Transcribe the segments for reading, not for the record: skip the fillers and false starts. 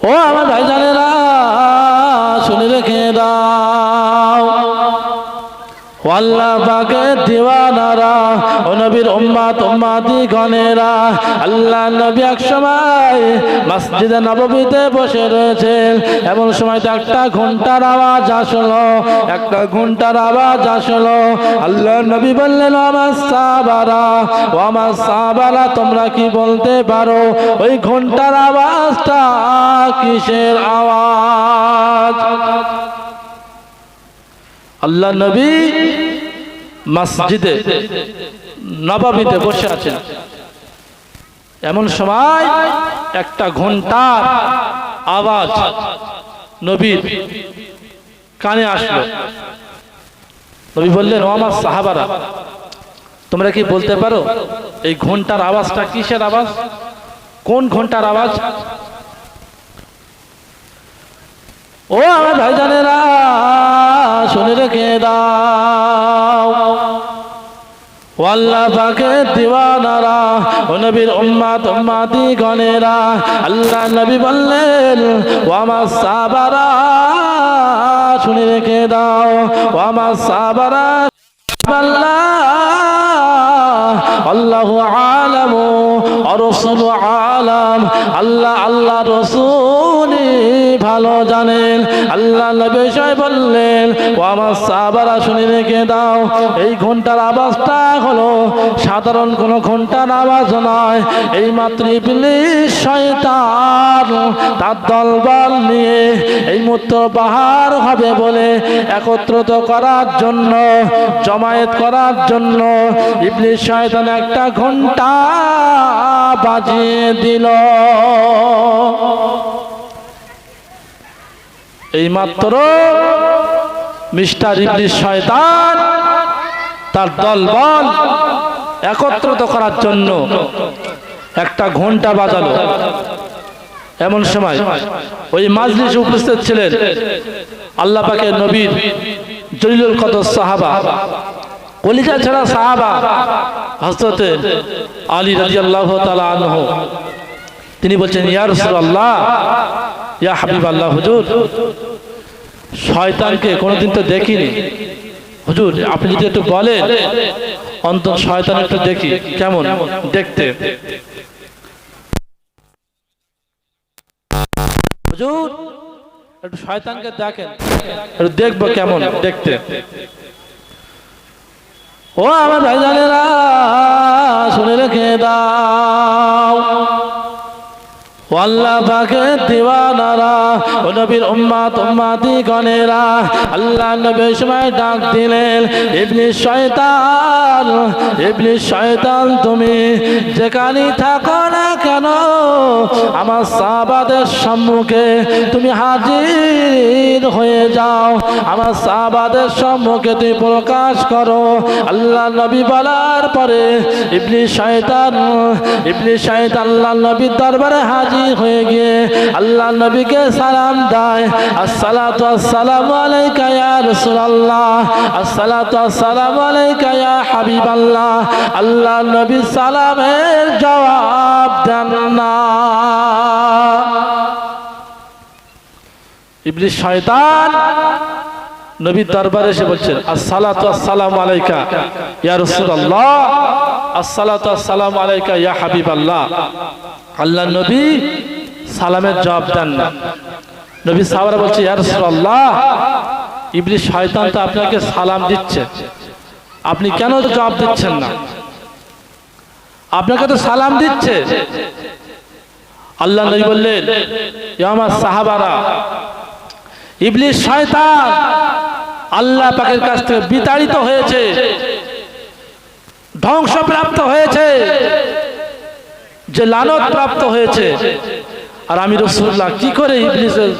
ও আমার ভাইজানেরা শুনে রেখে দাও, আল্লাহ পাকের দিওয়ানারা ও নবীর উম্মত উম্মতি গণেরা, আল্লাহ নবী এক সময় মসজিদে নববীতে বসে রয়েছেন। এমন সময় তো একটা ঘন্টার আওয়াজ আসলো, একটা ঘন্টার আওয়াজ আসলো। আল্লাহ নবী বললেন, আমার সাহাবারা, ও আমার সাহাবারা, তোমরা কি বলতে পারো ওই ঘন্টার আওয়াজটা কিসের আওয়াজ? আল্লাহ নবী মসজিদে নববীতে বসে আছেন। এমন সময় একটা ঘন্টার আওয়াজ নবীর কানে আসলো। নবী বললেন, ও আমার সাহাবারা, তোমরা কি বলতে পারো এই ঘন্টার আওয়াজটা কিসের আওয়াজ? কোন ঘন্টার আওয়াজ? ও আমার ভাইজানেরা শুনে রেখে দাও, আল্লাহ পাকের দিওয়ানারা ও নবীর উম্মত উম্মতি গণেরা, আল্লাহ নবী বললেন, ও আমার সাহাবারা শুনে রেখে দাও, ও আমার সাহাবারা, আল্লাহু আলামু ওয়া রাসূলু আলাম, আল্লাহ আল্লাহ রাসূলই ভালো জানেন। আল্লাহ নবী বললেন, ও আমার সাহাবারা শুনে রেখে দাও, এই ঘন্টার আওয়াজটা হলো সাধারণ কোনো ঘন্টার আওয়াজ নয়। এই মাত্র ইবলিস শয়তান তার দলবল নিয়ে এই মুহূর্ত বাহার হবে বলে একত্রিত করার জন্য, জমায়েত করার জন্য ইবলিস শয়তান একটা ঘন্টা বাজিয়ে দিল। এই মাত্র মিস্টার ইবলিস শয়তান তার দলবল একত্রিত করার জন্য একটা ঘন্টা বাজালো। এমন সময় ওই মাজলিসে উপস্থিত ছিলেন আল্লাহ পাকের নবীর জলিলুল কদর সাহাবা, কলিজা ছাড়া সাহাবা হযরত আলী রাদিয়াল্লাহু তাআলা আনহু। তিনি বলছেন, ইয়া রাসূলুল্লাহ, ইয়া হাবিবাল্লাহ, হুজুর শয়তানকে কোনোদিন তো দেখিনি, হুজুর আপনি যদি একটু বলেন অন্তত শয়তান একটু দেখি কেমন দেখতে। হুজুর একটু শয়তানকে দেখেন, একটু দেখবো কেমন দেখতে। ও আমার ভাইজানেরা শুনে রেখে দাও, আল্লাহ পাকের দিওয়ানারা ও নবীর উম্মত উম্মতি গণেরা, আল্লাহ নবী সময় ডাক দিলেন, ইবলিস শয়তান, ইবলিস শয়তান, তুমি যেখানেই থাকো না কেন আমার সাহাবাদের সম্মুখে তুমি হাজির হয়ে যাও, আমার সাহাবাদের সম্মুখে তুমি প্রকাশ করো। আল্লাহ নবী বলার পরে ইবলিস শয়তান আল্লাহ নবীর দরবারে হাজির হয়ে গিয়ে আল্লাহ নবীকে সালাম দেয়, আসসালাতু আসসালামু আলাইকা ইয়া রাসূলুল্লাহ, আসসালাতু আসসালামু আলাইকা ইয়া হাবিবাল্লাহ। আল্লাহ নবী সালামের জবাব দেন না। ইবলিস শয়তান নবীর দরবারে এসে বলছেন, আসসালাতু আসসালামু আলাইকা ইয়া রাসূলুল্লাহ, আসসালাতু আসসালামু আলাইকা ইয়া হাবিবাল্লাহ। আল্লাহ নবী সালামের জবাব দেন না। নবী সাহাবারা বলছে, ইয়া রাসূলুল্লাহ, ইবলিস শয়তান তো আপনাকে সালাম দিচ্ছে, আপনি কেন জবাব দিচ্ছেন না? আপনাকে তো সালাম দিচ্ছে। আল্লাহ নবী বললেন, ইয়া আমার সাহাবারা, ইবলিস শয়তান আল্লাহ পাকের কাছ থেকে বিতাড়িত হয়েছে, ধ্বংসপ্রাপ্ত হয়েছে, যে লানত প্রাপ্ত হয়েছে। আর আমি রাসূলুল্লাহ কি করে ইবলিসের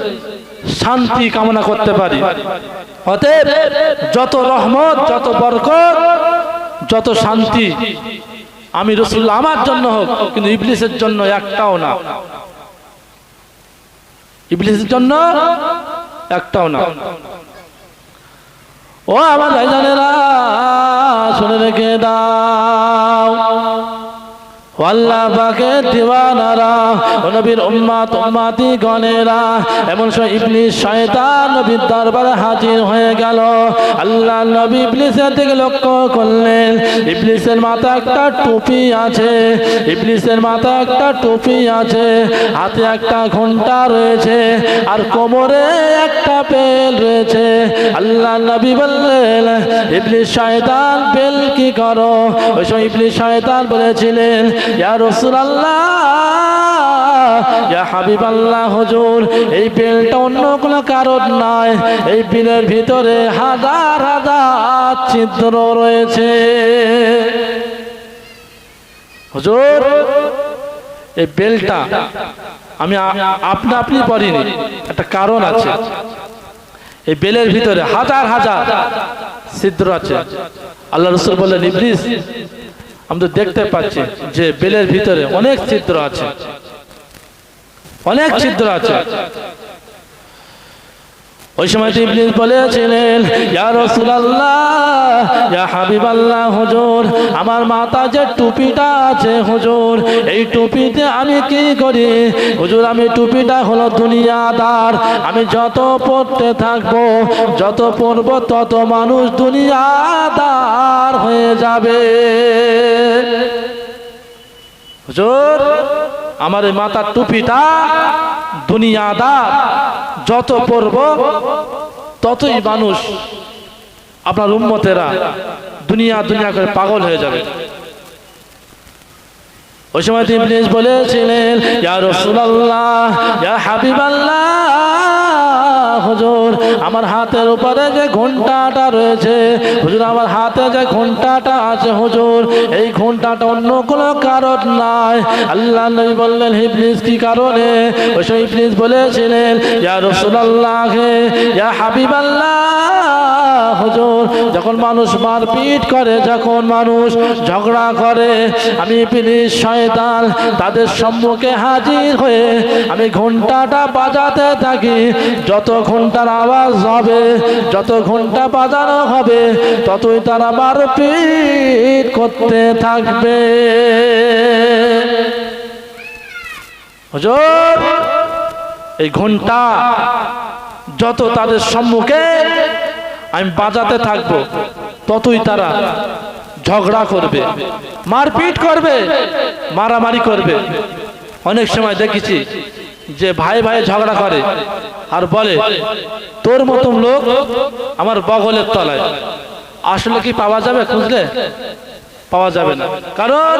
শান্তি কামনা করতে পারি? অতএব যত রহমত, যত বরকত, যত শান্তি আমি রাসূলুল্লাহ আমার জন্য হোক, কিন্তু ইবলিসের জন্য একটাও না, ইবলিসের জন্য একটাও না। ও আমার ভাইজানেরা শুনে রেখে দাও, আল্লাহ পাকের দিওয়ানারা ও নবীর উম্মত উম্মতি গণেরা এমন সময় ইবলিস শয়তান নবীর দরবারে হাজির হয়ে গেল। আল্লাহ নবী ইবলিসের দিকে লক্ষ্য করলেন, ইবলিসের মাথায় একটা টুপি আছে, ইবলিসের মাথায় একটা টুপি আছে, হাতে একটা ঘণ্টা রয়েছে আর কোমরে একটা বেল রয়েছে। আল্লাহ নবী বললেন, ইবলিস শয়তান বেল কি করো? ওই সময় ইবলিস শয়তান বলেছিলেন, ইয়া রাসূলুল্লাহ, ইয়া হাবিবাল্লাহ, হুজুর এই বেলটা অন্য কোনো কারণ নয়, এই বেলের ভিতরে হাজার হাজার ছিদ্র রয়েছে। হুজুর এই বেলটা আমি আপনি পড়িনি, একটা কারণ আছে, এই বেলের ভিতরে হাজার হাজার ছিদ্র আছে। আল্লাহ রাসূল বললেন, ইবলিস আমি তো দেখতে পাচ্ছি যে বেলের ভিতরে অনেক ছিদ্র আছে, অনেক ছিদ্র আছে। ওই সময় ইবলিস বলেছিলেন, ইয়া রাসূলুল্লাহ, ইয়া হাবিবাল্লাহ, হুজুর আমার মাথা যে টুপিটা আছে হুজুর, এই টুপিতে আমি কি করি? হুজুর আমি টুপিটা হলো দুনিয়াদার, আমি যত পড়তে থাকবো, যত পড়ব তত মানুষ দুনিয়াদার হয়ে যাবে। হুজুর আমার এই মাথার টুপিটা দুনিয়াদার, যত পড়ব ততই মানুষ আপনার উম্মতেরা দুনিয়া দুনিয়া করে পাগল হয়ে যাবে। ওই সময় ইবলিস বলেছিলেন, ইয়া রাসূলুল্লাহ, ইয়া হাবিবাল্লাহ, হুজুর আমার হাতের উপরে যে ঘণ্টাটা রয়েছে, হুজুর আমার হাতে যে ঘণ্টাটা আছে হুজুর, এই ঘণ্টাটা অন্য কোনো কারণ নাই। আল্লাহ নবী বললেন, ইবলিস কি কারণে? ওই সময় ইবলিস বলেছিলেন, ইয়া রাসূলুল্লাহ, ইয়া হাবিবাল্লাহ, হুজুর যখন মানুষ মারপিট করে, যখন মানুষ ঝগড়া করে, আমি ইবলিস শয়তান তাদের সম্মুখে হাজির হয়ে আমি ঘণ্টাটা বাজাতে থাকি। যত ঘণ্টার আওয়াজ হবে, যত ঘণ্টা বাজানো হবে, ততই তারা মারপিট করতে থাকবে। হুজুর এই ঘণ্টা যত তাদের সম্মুখে আমি বাজাতে থাকবো, ততই তারা ঝগড়া করবে, মারপিট করবে, মারামারি করবে। অনেক সময় দেখেছি যে ভাই ভাই ঝগড়া করে আর বলে, তোর মতন লোক আমার বগলের তলায়। আসলে কি পাওয়া যাবে? খুঁজলে পাওয়া যাবে না, কারণ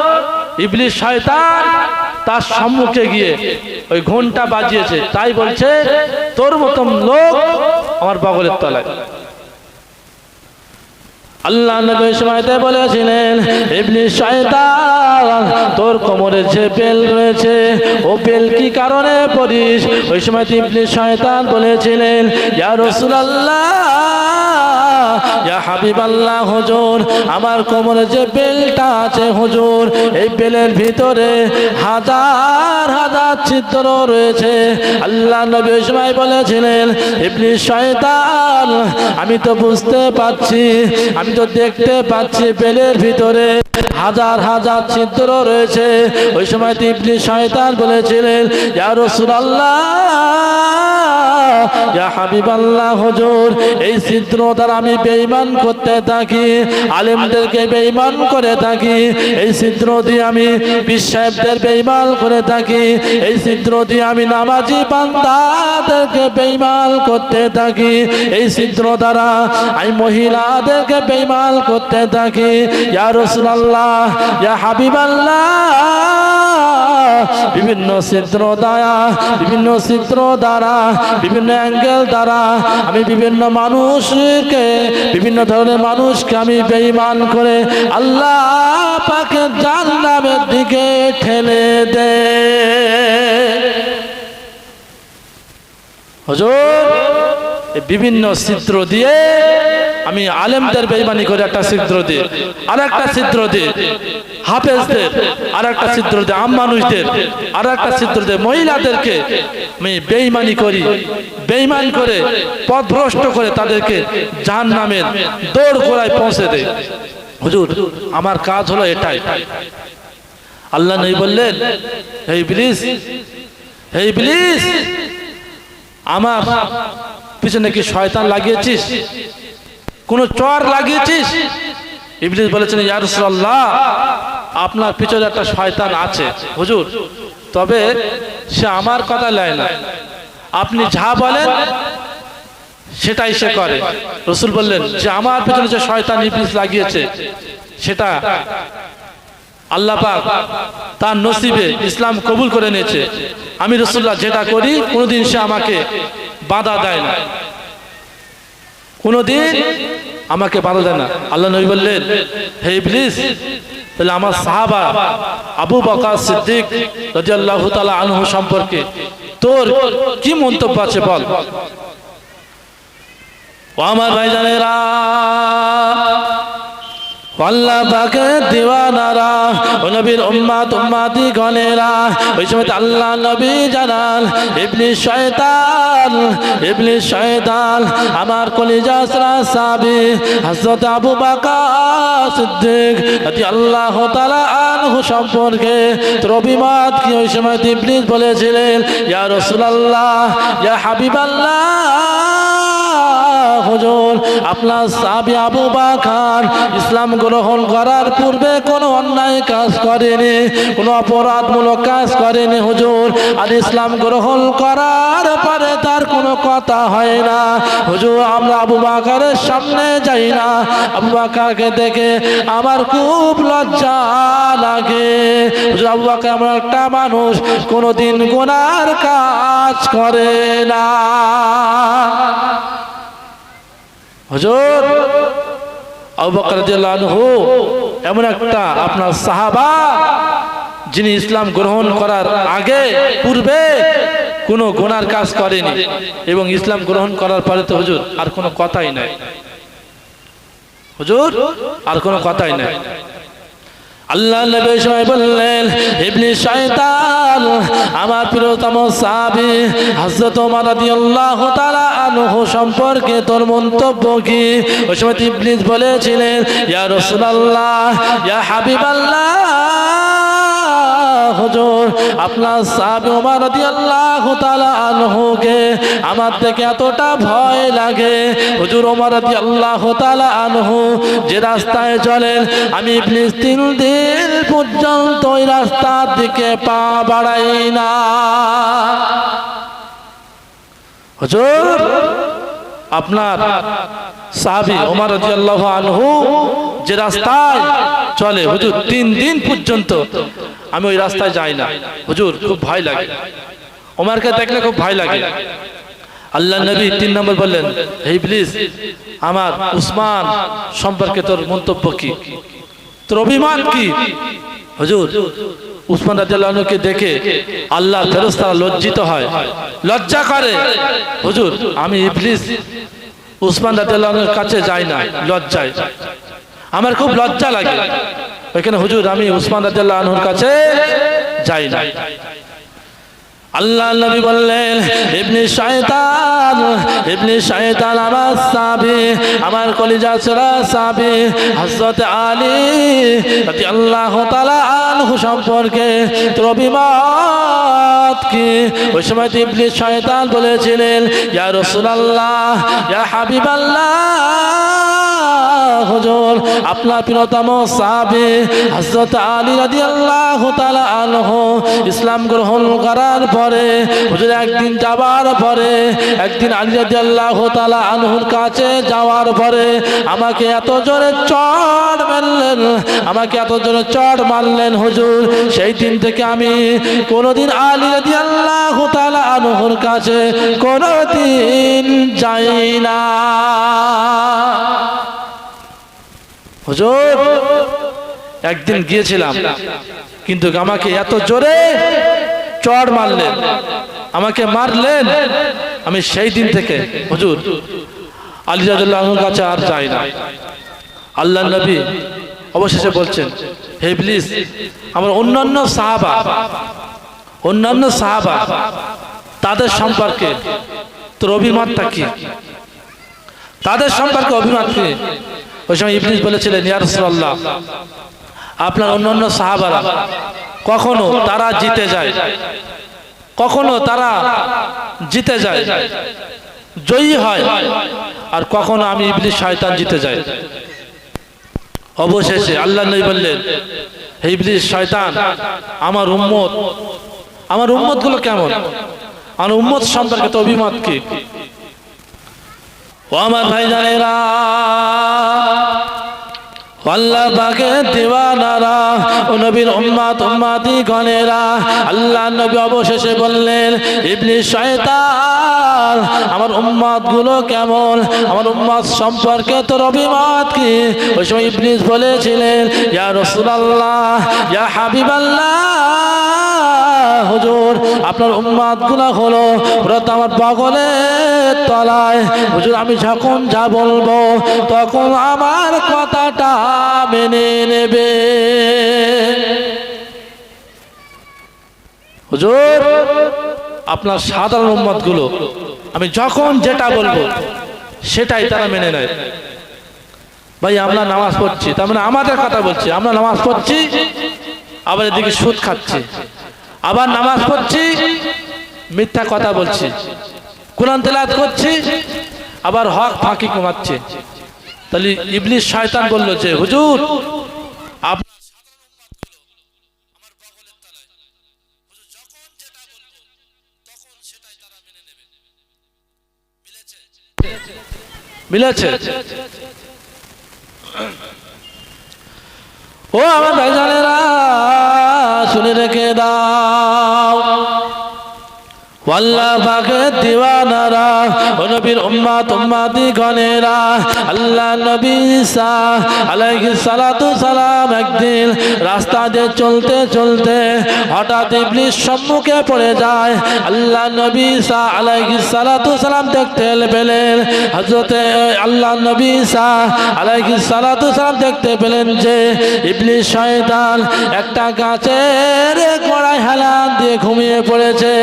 ইবলিস শয়তান তার সম্মুখে গিয়ে ওই ঘণ্টা বাজিয়েছে, তাই বলছে তোর মতন লোক আমার বগলের তলায়। আল্লাহ নবী সময়তে বলেছিলেন, ইবলিস শয়তান তোর কোমরে যে বেল রয়েছে, ও বেল কি কারণে পড়িস? ওই সময় ইবলিস শয়তান বলেছিলেন, ইয়া রাসূলুল্লাহ, ইয়া হাবিবাল্লাহ, হুজুর আমার কোমরে যে বেলটা আছে হুজুর, এই বেলের ভিতরে হাজার হাজার ছিদ্র রয়েছে। আল্লাহ নবী ওই সময় বলেছিলেন, ইবলিস শয়তান আমি তো বুঝতে পারছি, আমি তো দেখতে পাচ্ছি বেলের ভিতরে হাজার হাজার ছিদ্র রয়েছে। ওই সময় ইবলিস শয়তান বলেছিলেন, ইয়া রাসূলুল্লাহ, ইয়া হাবিবাল্লাহ, হুজুর এই ছিদ্র দ্বারা আমি বেঈমান করতে থাকি, আলেমদেরকে বেঈমান করে থাকি, এই ছিদ্র দিয়ে আমি পীর সাহেবদের বেঈমান করে থাকি, এই ছিদ্র দিয়ে আমি নামাজি বান্দাদেরকে বেঈমান করতে থাকি, এই ছিদ্র দ্বারা আমি মহিলাদেরকে বেঈমান করতে থাকি। ইয়া রাসূলুল্লাহ, ইয়া হাবিবাল্লাহ, বিভিন্ন ছিদ্র দ্বারা, বিভিন্ন ছিদ্র দ্বারা, বিভিন্ন অ্যাঙ্গেল দ্বারা আমি বিভিন্ন মানুষকে, বিভিন্ন ধরনের মানুষকে আমি বেঈমান করে আল্লাহ পাকের জান্নাতের দিকে ঠেলে দে। হুজুর বিভিন্ন ছিদ্র দিয়ে আমি আলেমদের বেঈমানি করে একটা ছিদ্র দিয়ে, আর একটা ছিদ্র দিয়ে হাফেজদের, আর একটা ছিদ্র দিয়ে আম মানুষদের, আর একটা ছিদ্র দিয়ে মহিলাদেরকে আমি বেঈমানি করি, বেঈমান করে পথভ্রষ্ট করে তাদেরকে জাহান্নামের দৌড় গোড়ায় পৌঁছে দেয়। হুজুর আমার কাজ হলো এটাই। আল্লাহ নবী বললেন, হে ইবলিস, হে ইবলিস, আমার পিছনে কি শয়তান লাগিয়েছিস, কোন চর লাগিয়েছিস? ইবলিস বলেছেন, ইয়া রাসূলুল্লাহ, আপনার পিছনে একটা শয়তান আছে হুজুর, তবে সে আমার কথা নেয় না, আপনি যা বলেন সেটাই সে করে। রাসূল বললেন যে আমার পিছনে যে শয়তান ইবলিস লাগিয়েছে সেটা আল্লাহ পাক তার নসিবে ইসলাম কবুল করে নিয়েছে। আমি রাসূলুল্লাহ যেটা করি কোনোদিন সে আমাকে বাধা দেয় না, কোনোদিন আমাকে বাধা দেয় না। আল্লাহ নবী বললেন, হে ইবলিস, তাহলে আমার সাহাবা আবু বকর সিদ্দিক রাদিয়াল্লাহু তাআলা আনহু সম্পর্কে তোর কি মন্তব্য আছে বল। ও আমার ভাইজানেরা, আল্লাহ পাকের দিওয়ানারা, ও নবীর উম্মত উম্মতি গণেরা, ওই সময় আল্লাহ নবী জানান ইবলিস শয়তান, ইবলিস শয়তান আমার কলিজা সাহাবী হযরত আবু বকর সিদ্দিক রাদিয়াল্লাহু তাআলা আনহু সম্পর্কে তোর অভিমত কি? ওই সময় ইবলিস বলেছিলেন, ইয়া রাসূলুল্লাহ, ইয়া হাবিবাল্লাহ, হুজুর আপনার সাহাবী আবু বকর ইসলাম গ্রহণ করার পূর্বে কোনো অন্যায় কাজ করেনি, কোনো অপরাধমূলক কাজ করেনি হুজুর, আর ইসলাম গ্রহণ করার পরে তার কোনো কথা হয় না হুজুর। আমরা আবু বকরের সামনে যাই না, আবু বকরকে দেখে আমার খুব লজ্জা লাগে হুজুর। আবু বকর এমন একটা মানুষ কোনোদিন গুনার কাজ করে না হুজুর। আবু বকর রাদিয়াল্লাহু আনহু এমন একটা আপনার সাহাবা যিনি ইসলাম গ্রহণ করার আগে পূর্বে কোনো গুনার কাজ করেনি, এবং ইসলাম গ্রহণ করার পরে তো হুজুর আর কোনো কথাই নাই হুজুর, আর কোনো কথাই নাই। আল্লাহ নবী সবাই বললেন, ইবলিস শয়তান আমার প্রিয়তম সাহাবী হযরত ওমর রাদিয়াল্লাহু তাআলা আনহু সম্পর্কে তোর মন্তব্য কি? ওই সময় ইবলিস বলেছিলেন, ইয়া রাসূলুল্লাহ, ইয়া হাবিবাল্লাহ, হুজুর আপনার সাহাবী ওমর রাদিয়াল্লাহু তাআলা আনহুকে আমার থেকে এতটা ভয় লাগে হুজুর। ওমর রাদিয়াল্লাহু তাআলা আনহু যে রাস্তায় চলেন, আমি ইবলিস 3 দিন পর্যন্ত ওই রাস্তার দিকে পা বাড়াই না হুজুর। আপনার সাহাবী ওমর রাদিয়াল্লাহু আনহু যে রাস্তায় চলে হুজুর 3 দিন পর্যন্ত আমি ওই রাস্তায় যাই না হুজুর, খুব ভয় লাগে, ওমরকে দেখলে খুব ভয় লাগে। আল্লাহ নবী 3 নম্বর বললেন, হে ইবলিস আমার উসমান সম্পর্কে তোর মন্তব্য কি, তোর অভিমান কি হুজুর? উসমান রাদিয়াল্লাহু আনহুকে দেখে আল্লাহর ফেরেশতারা লজ্জিত হয়, লজ্জা করে হুজুর। আমি ইবলিস উসমান রাদিয়াল্লাহু আনহুর কাছে যাই না লজ্জায়, আমার খুব লজ্জা লাগে ওইখানে হুজুর, আমি উসমান রাদিয়াল্লাহু আনহুর কাছে যাই না। আল্লাহ নবী বললেন, ইবলিস শয়তান, ইবলিস শয়তান আমার সাহাবী, আমার কলিজা ছেঁড়া সাহাবী হযরত আলী রাদিয়াল্লাহু তাআলা আনহু সম্পর্কে তোর অভিমত কি? ওই সময় ইবলিস শয়তান বলেছিলেন, ইয়া রাসূলুল্লাহ, ইয়া হাবিবাল্লাহ, হুজুর আপনার প্রিয়তম সাহাবী হযরত আলী রাদিয়াল্লাহু তাআলা আনহু ইসলাম গ্রহণ করার পরে হুজুর একদিন যাবার পরে, একদিন আলী রাদিয়াল্লাহু তাআলা আনহুর কাছে যাওয়ার পরে আমাকে এত জোরে চড় মারলেন, আমাকে এত জোরে চড় মারলেন হুজুর। সেই দিন থেকে আমি কোনোদিন আলী রাদিয়াল্লাহু তাআলা আনহুর কাছে কোনোদিন যাই না হুজুর। একদিন গিয়েছিলাম কিন্তু আমাকে এত জোরে চড় মারলেন, আমাকে মারলেন, আমি সেই দিন থেকে হুজুর আলী রাদিয়াল্লাহু আনহুর কাছে আর যাই না। আল্লাহ নবী অবশেষে বলছেন, হে ইবলিস আমার অন্যান্য সাহাবা তাদের সম্পর্কে তোর অভিমতটা কি, তাদের সম্পর্কে অভিমত কি? ওই সময় ইবলিস বলেছিলেন, ইয়া রাসূলুল্লাহ আপনার অন্যান্য সাহাবারা কখনো তারা জিতে যায়, কখনো তারা জিতে যায়, জয়ী হয়, আর কখনো আমি ইবলিস শয়তান জিতে যায়। অবশেষে আল্লাহ নবী বললেন, হে ইবলিস শয়তান, আমার উম্মত গুলো কেমন, আমার উম্মত সম্পর্কে তো অভিমত কি? ও আমার ভাইজানেরা, আল্লাহ পাকের দিওয়ানারা, ও নবীর উম্মতি গণেরা, আল্লাহ নবী অবশেষে বললেন, ইবলিস শয়তান আমার উম্মত গুলো কেমন, আমার উম্মত সম্পর্কে তোর অভিমত কি? ওই সময় ইবলিস বলেছিলেন, ইয়া রাসূলুল্লাহ, ইয়া হাবিবাল্লাহ, হুজুর আপনার উম্মত গুলো হলো ওরা তো আমার বগলের তলায়, হুজুর আমি যখন যা বলবো তখন আমার কথাটা মেনে নেবে। হুজুর আপনার সাধারণ উম্মত গুলো আমি যখন যেটা বলবো সেটাই তারা মেনে নেয়। ভাই আমরা নামাজ পড়ছি, তার মানে আমাদের কথা বলছি, আমরা নামাজ পড়ছি আবার এদিকে সুদ খাচ্ছি, আবার নামাজ পড়ছি মিথ্যা কথা বলছি, কোরআন তেলাওয়াত করছি আবার হক ফাঁকি কমাচ্ছে। তাহলে ইবলিস শয়তান বলল যে হুজুর আপনার মিলেছে। ও আমার ভাইজানেরা শুনে রেখে দাও, আল্লাহ পাকের দিওয়ানারা, ও নবীর উম্মতি গণেরা, আল্লাহ নবী ঈসা আলাইহিস সালাতু সালাম একদিন রাস্তা দিয়ে চলতে চলতে হঠাৎ ইবলিস সম্মুখে পড়ে যায়। আল্লাহ নবী ঈসা আলাইহিস সালাতু সালাম দেখতে পেলেন, হযরতে আল্লাহ নবী ঈসা আলাইহিস সালাতু সালাম দেখতে পেলেন যে ইবলিস শয়তান একটা গাছের গোড়ায় হেলান দিয়ে ঘুমিয়ে পড়েছে।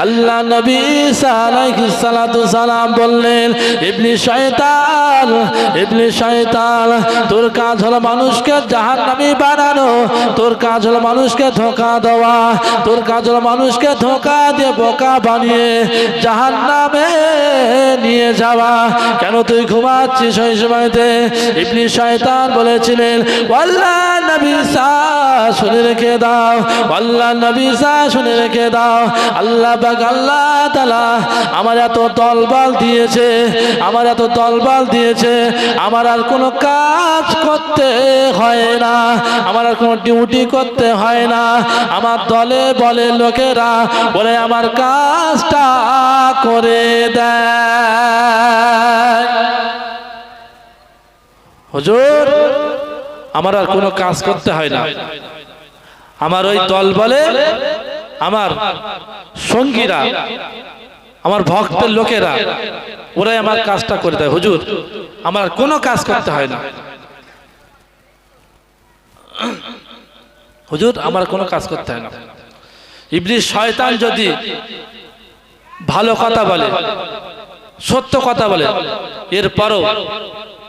আল্লাহ নবী ঈসা আলাইহিস সালাতু সালাম বললেন, ইবলিস শয়তান তোর কাজ হলো মানুষকে জাহান্নামী বানানো, তোর কাজ হলো মানুষকে ধোঁকা দেওয়া, তোর কাজ হলো মানুষকে ধোঁকা দিয়ে বোকা বানিয়ে জাহান্নামে নিয়ে যাওয়া। কেন তুই ঘুমাচ্ছিস ওই সময়তে? ইবলিস শয়তান বলেছিলেন, আল্লাহ নবী ঈসা শুনে রেখে দাও, আল্লাহ নবী ঈসা শুনে রেখে দাও, আল্লাহ পাক আল্লাহ তাআলা আমার এত দলবল দিয়েছে, আমার এত দলবল দিয়েছে, আমার আর কোনো কাজ করতে হয় না, আমার আর কোনো ডিউটি করতে হয় না, আমার দলে বলে লোকেরা বলে আমার কাজটা করে দেয়। হুজুর আমার আর কোনো কাজ করতে হয় না, আমার ওই দল বলে আমার সঙ্গীরা, আমার ভক্তের লোকেরা ওরাই আমার কাজটা করে দেয়। হুজুর আমার কোনো কাজ করতে হয় না, হুজুর আমার কোনো কাজ করতে হয় না। ইবলিস শয়তান যদি ভালো কথা বলে, সত্য কথা বলে, এরপরও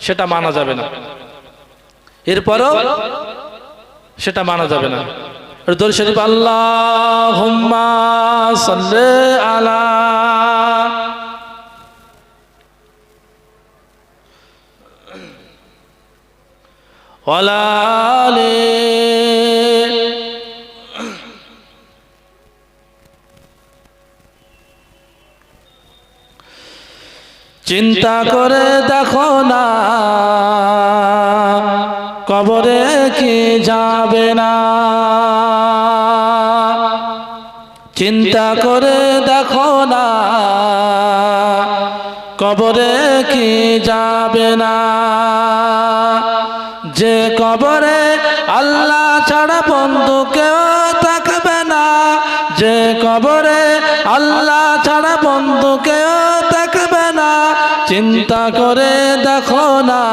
সেটা মানা যাবে না, এরপরও সেটা মানা যাবে না। দরুদ শরীফ আল্লাহুম্মা সাল্লি আলা ওয়ালা আলি চিন্তা করে দেখো না কবরে কি যাবে না, চিন্তা করে দেখো না কবরে কি যাবে না। যে কবরে আল্লাহ ছাড়া বন্ধু কেউ থাকবে না, যে কবরে আল্লাহ ছাড়া বন্ধু কেউ থাকবে না, চিন্তা করে দেখো না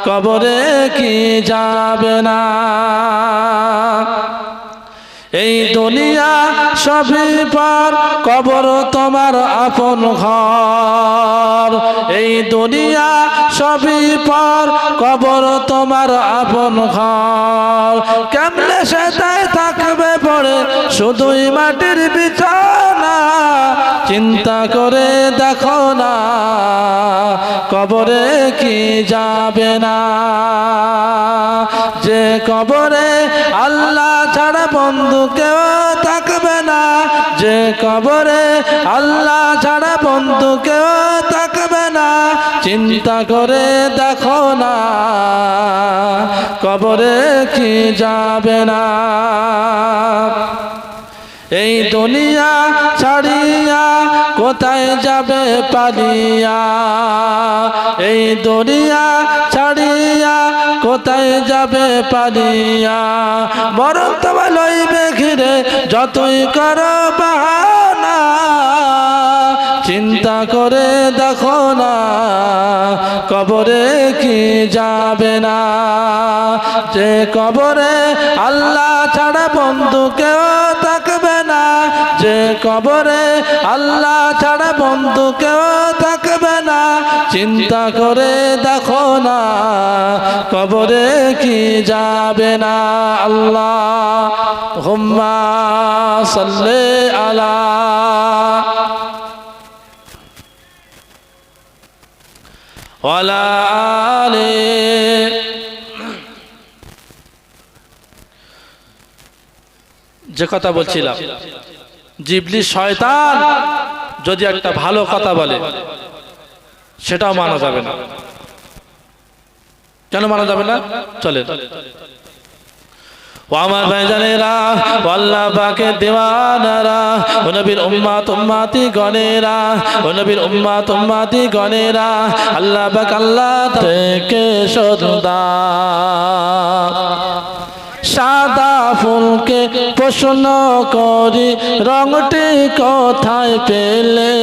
কবরে কি যাবে না। এই দুনিয়া সবই পর, কবর তোমার আপন ঘর। এই দুনিয়া সবই পর, কবর তোমার আপন ঘর। কেমনে সেটাই থাকবে পড়ে শুধুই মাটির বিছানা, চিন্তা করে দেখো না কবরে কি যাবে না। যে কবরে আল্লাহ ছাড়া বন্ধু কেউ থাকবে না, যে কবরে আল্লাহ ছাড়া বন্ধু কেউ থাকবে না, চিন্তা করে দেখো না কবরে কি যাবে না। এই দুনিয়া ছাড়িয়া কোথায় যাবে পালিয়া, এই দুনিয়া ছাড়িয়া কোথায় যাবে পালিয়া। মরণ তোমায় লইবে ঘিরে যতই করো বাহানা, চিন্তা করে দেখো না কবরে কি যাবে না। যে কবরে আল্লাহ ছাড়া বন্ধু কেউ থাকবে না, যে কবরে আল্লাহ ছাড়া বন্ধু কেউ থাকবে না, চিন্তা করে দেখো না কবরে কি যাবে না। আল্লাহুম্মা সাল্লি আলা ওয়ালা আলি। যে কথা বলছিলাম, ইবলিস শয়তান যদি একটা ভালো কথা বলে সেটাও মানা যাবে না। কেন মানা যাবে না? চলে ও আমার ভাইজানেরা, আল্লাহ পাকের দিওয়ানারা, ও নবীর উম্মত উম্মতি গণেরা, ও নবীর উম্মত উম্মতি গণেরা, আল্লাহ পাক আল্লাহ থেকে সদা সাদা ফুলকে প্রশ্ন করি রংটি কোথায় পেলে,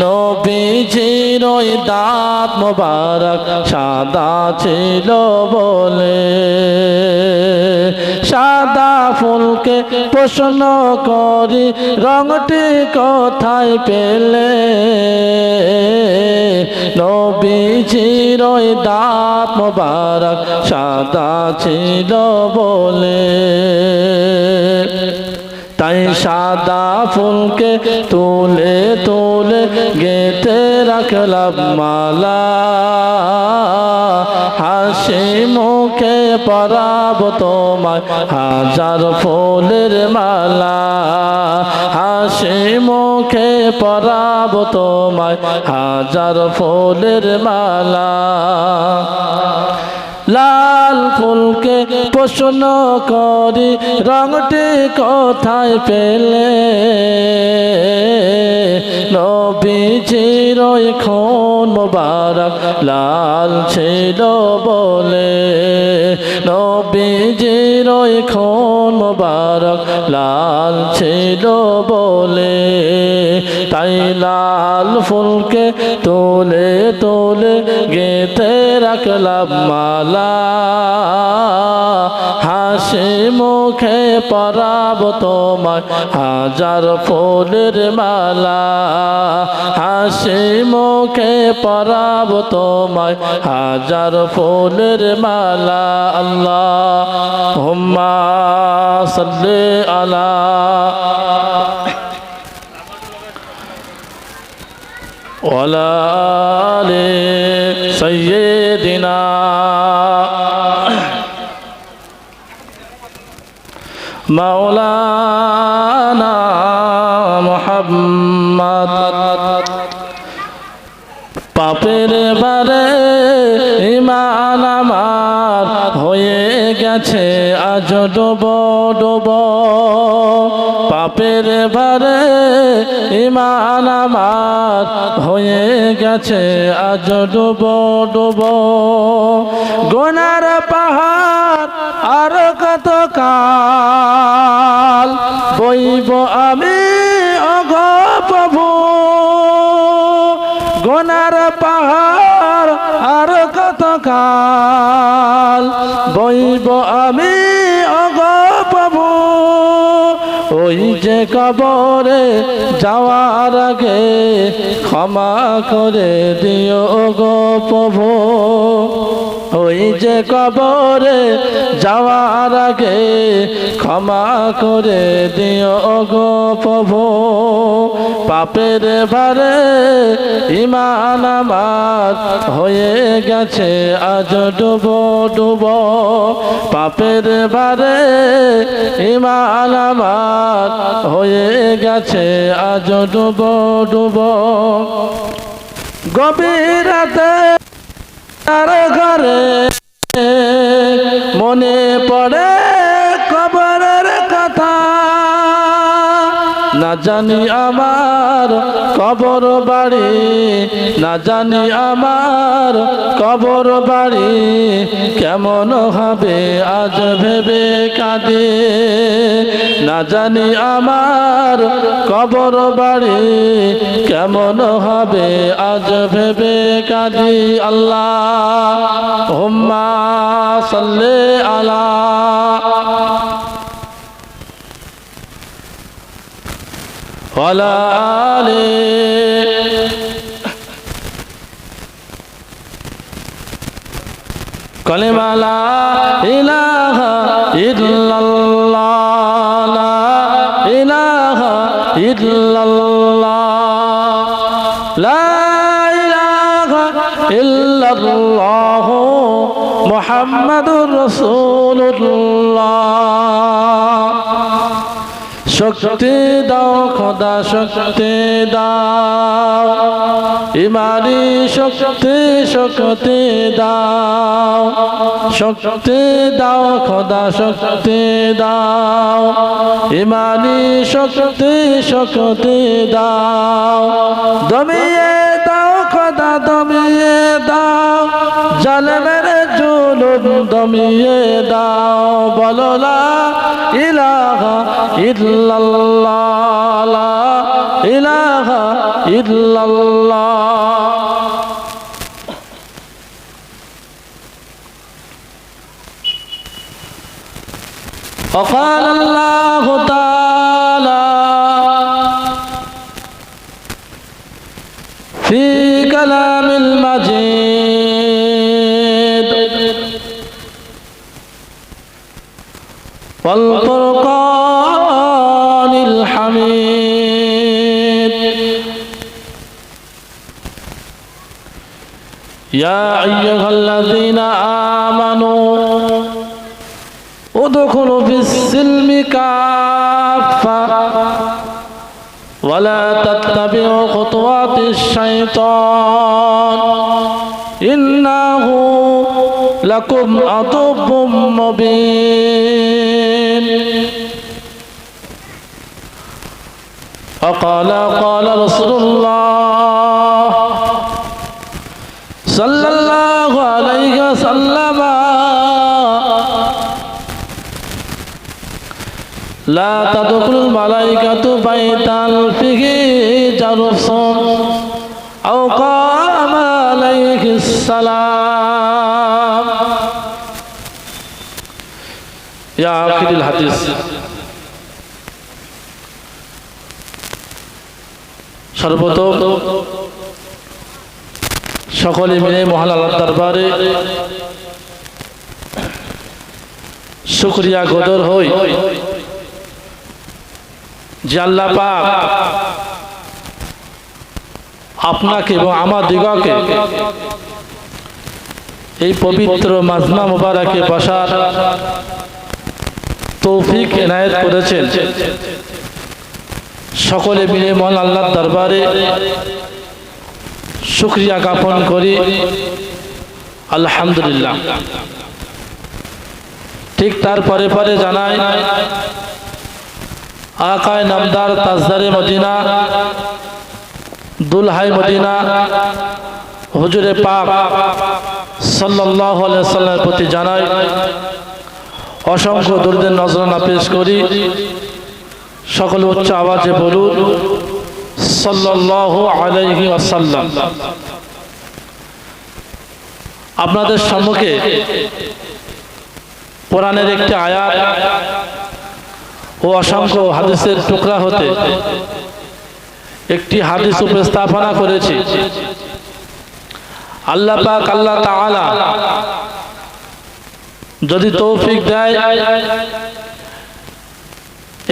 নবীজির ওই দাঁত মোবারক সাদা ছিল বলে। সাদা ফুলকে প্রশ্ন করি রংটি কোথায় পেলে, নবীজির ওই দাঁত মোবারক সাদা ছিল বলে। তাই সাদা ফুলকে তুলে তুলে গেঁথে রাখলাম মালা, হাসি মুখে পরাব তোমায় হাজার ফুলের মালা, হাসি মুখে পরাব তোমায় হাজার ফুলের মালা। লাল ফুলকে প্রশ্ন করি রংটি কোথায় পেলে, নবীজির ওই খুন মোবারক লাল ছিল বলে, নবীজির ওই খুন মোবারক লাল ছিল বলে। তাই লাল ফুলকে তোলে তোলে গেঁথে রাখলাম মালা, হাসি মুখে পরাব তোমায় হাজার ফুলের মালা, হাসি মুখে পরাব তোমায় হাজার ফুলের মালা। আল্লাহুম্মা সাল্লি আলা ওয়ালা আলি সাইয়্যিদিনা মাওলানা মুহাম্মদ। পাপের বারে ঈমান আমার হয়ে গেছে আজ ডুব ডুব, পাপের বারে ঈমান আমার হয়ে গেছে আজ ডুব ডুব। গুনার পাহাড় আর কত কাল বইব আমি ওগো প্রভু, গুনার পাহাড় আর কত কাল বইব আমি ওগো প্রভু। ওই যে কবরে যাওয়ার আগে ক্ষমা করে দিও গো প্রভু ওই যে কবরে যাওয়ার আগে ক্ষমা করে দিও গো প্রভু পাপের ভারে ঈমান আমার হয়ে গেছে আজ ডুবো ডুবো পাপের ভারে ঈমান আমার হয়ে গেছে আজ ডুবো ডুবো গভীর রাতে তার ঘরে মনে পড়ে কবরের কথা না জানি আমার কবর বাড়ি না জানি আমার কবর বাড়ি কেমন হবে আজ ভেবে কাঁদে না জানি আমার কবর বাড়ি কেমন হবে আজ ভেবে কাঁদি আল্লাহুম্মা সাল্লি আলা ওয়ালা আলি কালিমা লা ইলাহা ইল্লাল্লাহ লা ইলাহা ইল্লাল্লাহ লা ইলাহা ইল্লাল্লাহ মুহাম্মাদুর রাসূলুল্লাহ শক্তি দাও খোদা শক্তি দাও ইমানি শক্তি শক্তি দাও শক্তি দাও খোদা শক্তি দাও ইমানি শক্তি শক্তি দাও দমিয়ে দাও খোদা দমিয়ে দাও জালেমের জুলুম দমিয়ে দাও বলো লা ইলাহা ইল্লাল্লাহ লা ইলাহা ইল্লাল্লাহ وقال الله تعالى في كلام المجيد والفرقان الحميد يا أيها الذين آمنوا ادخلوا في السلم كافة ولا تتبعوا خطوات الشيطان إنه لكم عدو مبين وقال قال رسول الله صلى الله عليه وسلم لا تدخل الملائكة بيتا فيه جرس أو قام عليه السلام يا آخر الحديث সর্বপ্রথম সকলে মিলে মহান আল্লাহর দরবারে শুকরিয়া গদর হই যে আল্লাহ পাক আপনাকে এবং আমাদিগকে এই পবিত্র মাজমা মুবারকে বসার তৌফিক এনায়েত করেছেন সকলে মিলে মহান আল্লাহর দরবারে শুকরিয়া জ্ঞাপন করি আলহামদুলিল্লাহ ঠিক তারপরে পরে জানাই আকায়ে নামদার তাজদারে মদিনা দুলহাই মদিনা হুজুরে পাক সাল্লাল্লাহু আলাইহি ওয়াসাল্লামের প্রতি জানাই অসংখ্য দরুদের নজরানা পেশ করি সকলে উচ্চ আওয়াজে বলুন সাল্লাল্লাহু আলাইহি ওয়াসাল্লাম। আপনাদের সম্মুখে কোরআনের একটি আয়াত ও অসংখ্য হাদিসের টুকরা হতে একটি হাদিস উপস্থাপনা করেছি। আল্লাহ পাক আল্লাহ তাআলা যদি তৌফিক দেয়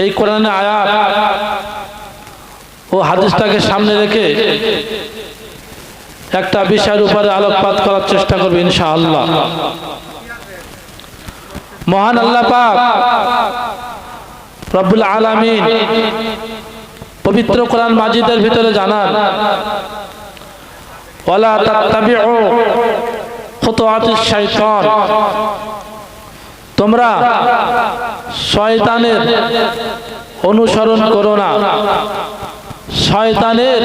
এই কোরআনের আয়াত ও হাদিসটাকে সামনে রেখে একটা বিষয়ের উপরে আলোকপাত করার চেষ্টা করবে ইনশাআল্লাহ। মহান আল্লাহ পাক রব্বুল আলামিন পবিত্র কোরআন মাজিদের ভিতরে জানান, ওয়ালা তাত্তাবিউ খুতুওয়াতিশ শাইতান, তোমরা শয়তানের অনুসরণ করো না, শয়তানের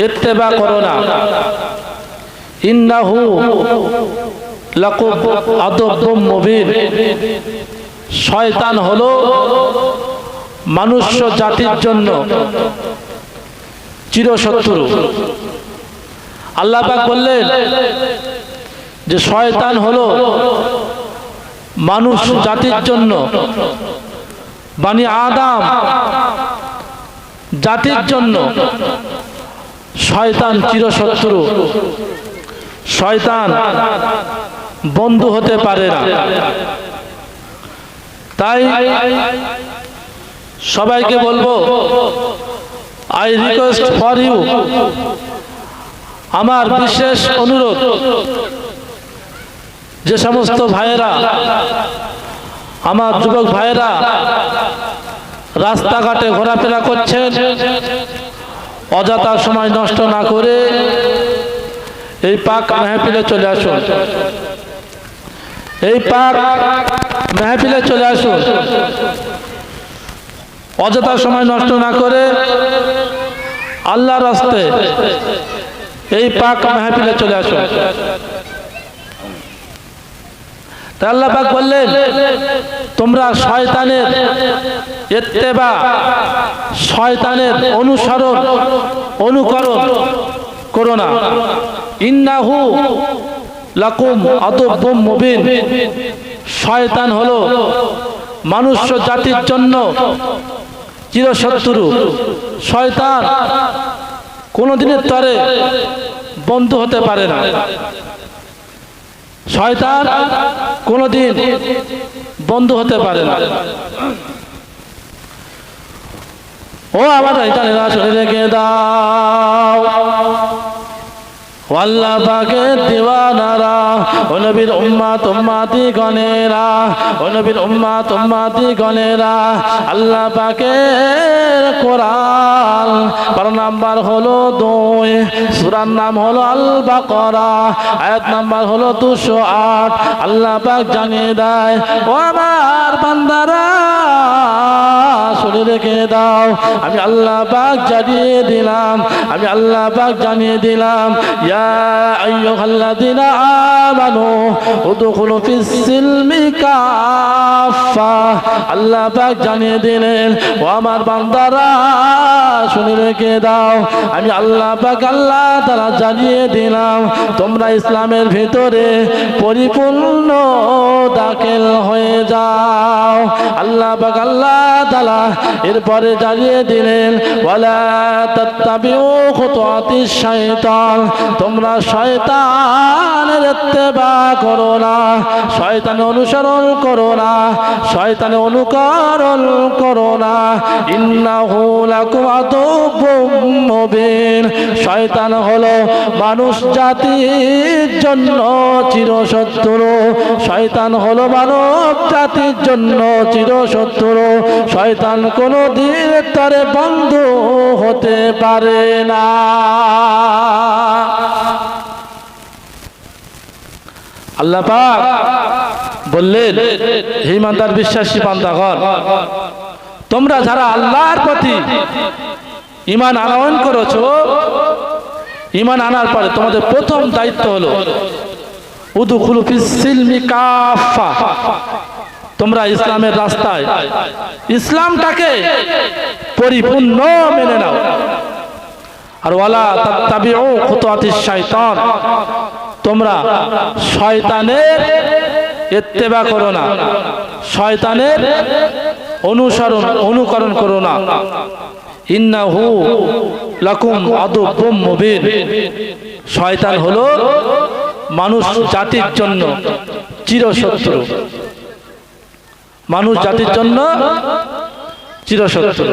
ইত্তেবা করো না। ইন্নাহু লাকুম আদুব্বুম মুবিন, শয়তান হলো মনুষ্য জাতির জন্য চিরশত্রু। আল্লাহ পাক বললেন যে শয়তান হলো মানুষ জাতির জন্য, বনি আদম জাতির জন্য শয়তান চিরশত্রু। শয়তান বন্ধু হতে পারে না। তাই সবাইকে বলবো, আই রিকোয়েস্ট ফর ইউ, আমার বিশেষ অনুরোধ, যে সমস্ত ভাইয়েরা, আমার যুবক ভাইয়েরা রাস্তাঘাটে ঘোরাফেরা করছেন, অযথা সময় নষ্ট না করে এই পাক মেহফিলে চলে আসুন, এই পাক মেহফিলে চলে আসুন। অযথা সময় নষ্ট না করে আল্লাহর রাস্তায় এই পাক মেহফিলে চলে আসুন। তাই আল্লাহ পাক বললেন, তোমরা শয়তানের ইত্তেবা, শয়তানের অনুসরণ অনুকরণ করো না। ইন্নাহু লাকুম আদুব্বুম মুবিন, শয়তান হলো মনুষ্য জাতির জন্য চিরশত্রু। শয়তান কোনদিনের তরে বন্ধু হতে পারে না। শয়তান কোনদিন বন্ধু হতে পারে না। ও আমার শয়তানেরা, শুনে রেখে দাও, আল্লাহ পাকের দিওয়ানারা, ও নবীর উম্মত উম্মতি গণেরা, ও নবীর উম্মত উম্মতি গণেরা, আল্লাহ পাকের কোরআন পারা নাম্বার হলো 2, সূরার নাম হলো আল বাকারা, আয়াত নাম্বার হলো 208। আল্লাহ পাক জানিয়ে দেয়, ও আমার বান্দারা শুনে রেখে দাও, আমি আল্লাহ পাক জানিয়ে দিলাম, আমি আল্লাহ পাক জানিয়ে দিলাম, ইয়া আইয়ুহাল্লাযীনা আমানু উদখুলু ফিস-সিলমি কাফা। আল্লাহ পাক জানিয়ে দিলেন, ও আমার বান্দারা শুনে রেখে দাও, আমি আল্লাহ পাক আল্লাহ তাআলা জানিয়ে দিলাম, তোমরা ইসলামের ভিতরে পরিপূর্ণ দাখিল হয়ে যাও। আল্লাহ পাক আল্লাহ তাআলা এরপরে জানিয়ে দিলেন, ওয়ালা তাত্তাবিউ খুতুওয়াতিশ শাইতান, তোমরা শয়তানের ইত্তেবা করো না, শয়তানের অনুসরণ করো না, শয়তানের অনুকরণ করো না। ইন্নাহু লাকুম আদুব্বুম মুবিন, শয়তান হলো মানুষ জাতির জন্য চিরশত্রু। শয়তান হলো মানব জাতির জন্য চিরশত্রু। শয়তান কোনদিন তারে বন্ধু হতে পারে না। আল্লাহ পাক বললেন, হে ইমানদার বিশ্বাসী বান্দাগণ, তোমরা যারা আল্লাহর প্রতি ঈমান আনয়ন করেছো, ঈমান আনার পরে তোমাদের প্রথম দায়িত্ব হলো উদখুলু ফিস-সিলমি কাফা, তোমরা ইসলামের রাস্তায় ইসলামটাকে পরিপূর্ণ মেনে নাও। আর ওয়ালা তাত্তাবিউ খুতুওয়াতিশ শাইতান, তোমরা শয়তানের ইত্তেবা করো না, শয়তানের অনুকরণ করো না। ইন্নাহু লাকুম আদুব্বুম মুবিন, শয়তান হলো মানুষ জাতির জন্য চিরশত্রু, মানুষ জাতির জন্য চিরশত্রু।